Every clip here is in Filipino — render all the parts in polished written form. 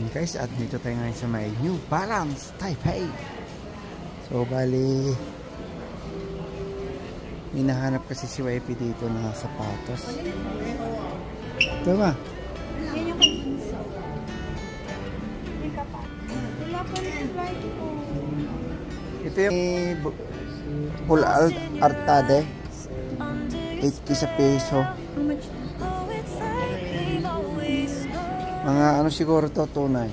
guys, at dito tayo ngayon sa may New Balance Taipei. So bali hinahanap kasi si YP dito na sapatos. Ito ba? Ito yung full artade 80 sa peso. Mga ano siguro to, tunay.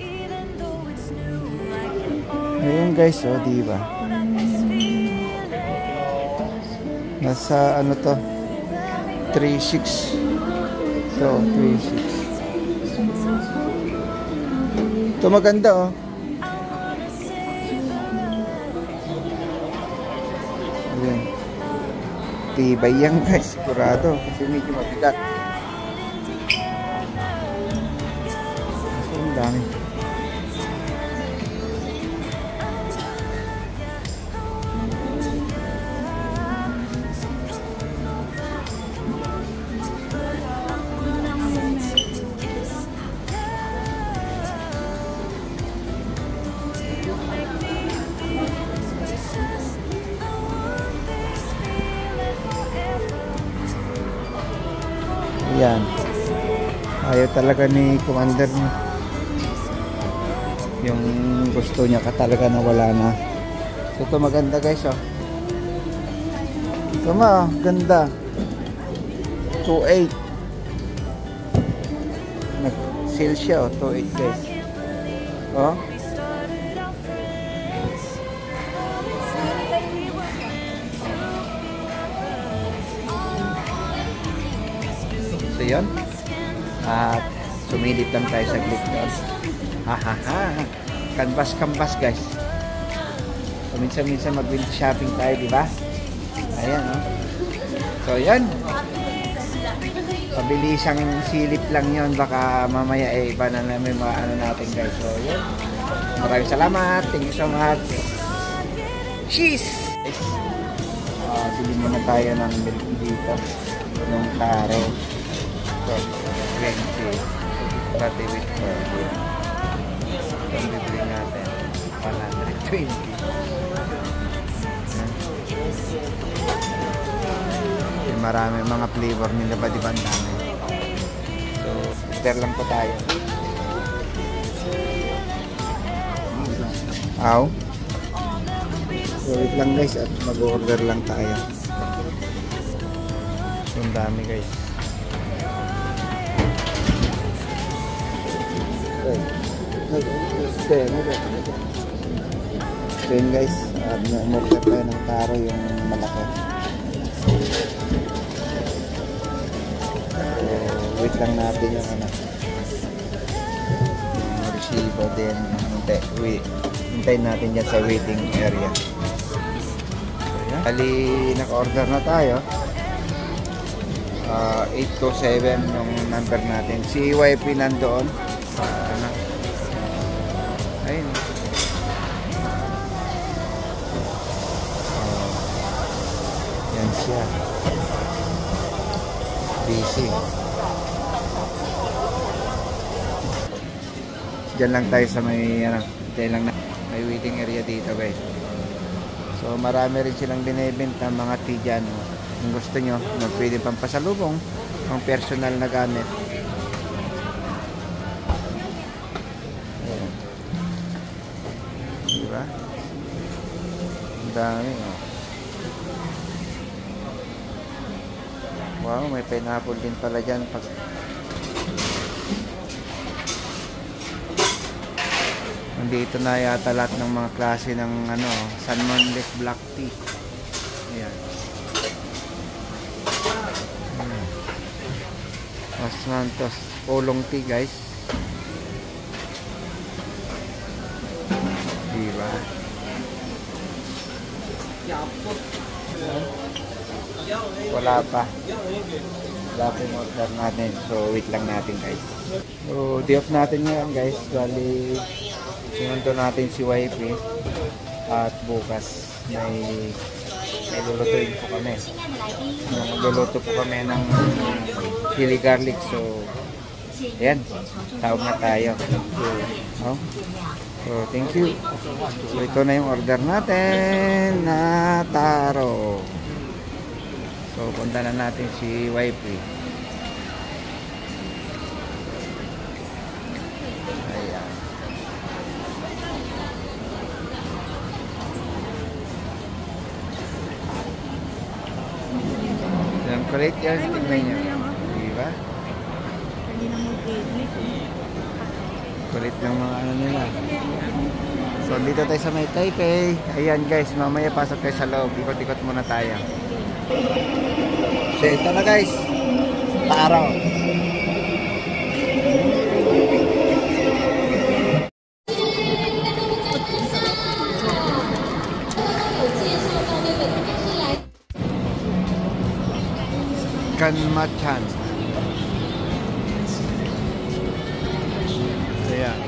Ayun guys, oh, diba? Nasa ano to? 3.6. So, 3.6. Ito maganda, oh. Ayun. Tibay yan guys, sigurado. Kasi medyo mabigat. Dami. Yan. Ayaw talaga ni Commander mo. Yung gusto niya ka talaga na wala na. So, ito maganda guys, oh. Ito ma, ganda. 2.8. Nag-sale siya, oh. 2.8 guys. Oh. So, yun. At sumilip lang tayo sa click doon. Hahaha. Canvas guys. So, minsan mag-window shopping tayo, di ba? Ayan, oh. So, yan. Pabilisang silip lang yon. Baka mamaya iba na namin mga ano natin guys. So, yan. Maraming salamat. Thank you so much. Cheese! Bilhin muna tayo ng milk dito. Yung taro. So, 20. Pati with ang bibili natin 120. Marami mga flavor nila ba, diba? Dami. So, order lang po tayo. Aw. So, wait lang guys at mag-order lang tayo. So, ang dami guys. So yun guys, umorder tayo ng taro yung malaki. So, wait lang natin yung ano, yung resibo din. Hintayin natin yan sa waiting area. So, bali naka-order na tayo. 827 yung number natin. Si YP nandoon. Ayun. Yan siya. Busy. Diyan lang tayo sa may may waiting area dito guys. So marami rin silang binibenta mga tea dyan. Kung gusto nyo, pwede pang pasalubong ang personal na gamit. Diba? Ang dami, oh. Wow, may pineapple din pala dyan. Nandito na yata lahat ng mga klase ng ano, Salmon Leaf Black Tea. Ayan. Los Santos Oolong Tea guys. Diba? Wala pa yung order natin. So wait lang natin guys. So day off natin ngayon guys. Bali sinundo natin si YP. At bukas may lulutuin po kami. Magluluto po kami ng chili garlic. So Ayan, tawag na tayo. Oh. So, thank you. So, ito na yung order natin na taro. So, punta na natin si wifey. Ayan. Yan, kulit yan. Tingnan nyo. Diba? Kulit ng mga ano nila. So, dito tayo sa may Taipei. Ayan guys, mamaya pasok tayo sa loob. Ikot-ikot muna tayo. So, ito na guys. Taro. Kanmachan. Ayan.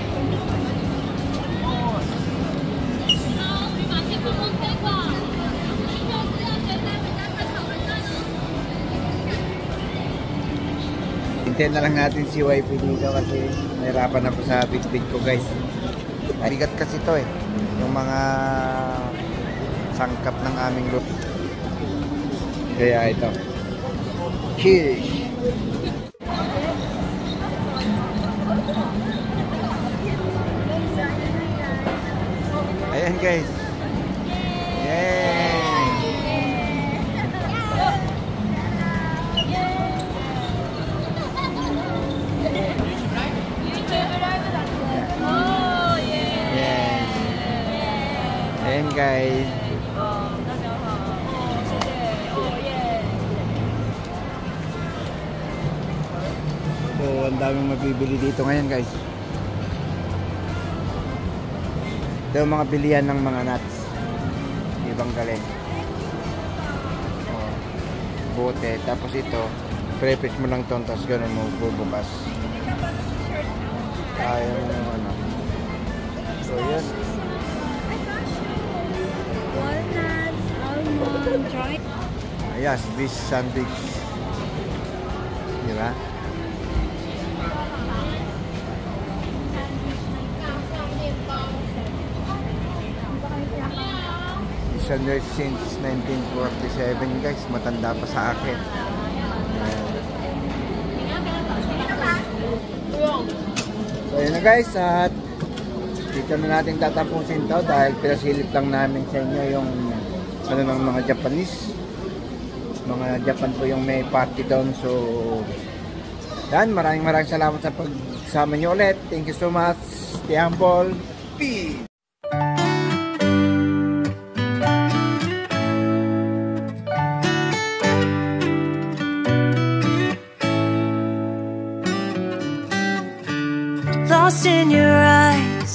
Hintayin na lang natin si wifey dito kasi nahirapan ako sa big ko guys. Arigat kasi to eh. Yung mga sangkap ng aming luto. Kaya ito. Cheers! Ayan guys. Yay! Ayan guys. So, ang daming mabibili dito ngayon guys. Ito yung mga bilihan ng mga nuts. Ibang galing. Oh, bote. Tapos ito, pre-pitch mo lang ito. Tapos gano'n mo bubukas. Ayaw mo naman ano. So, yun. Walnuts, almond, dried. Yes, this sandwich. Diba? Sandwich since 1947 guys, matanda pa sa akin. So yun na guys, at dito na natin tatapusin to dahil pinasilip lang namin sa inyo yung ano ng mga Japanese. Mga Japan po yung may party doon. So yan, maraming salamat sa pagsama nyo ulit. Thank you so much. Stay humble. Peace! Lost in your eyes.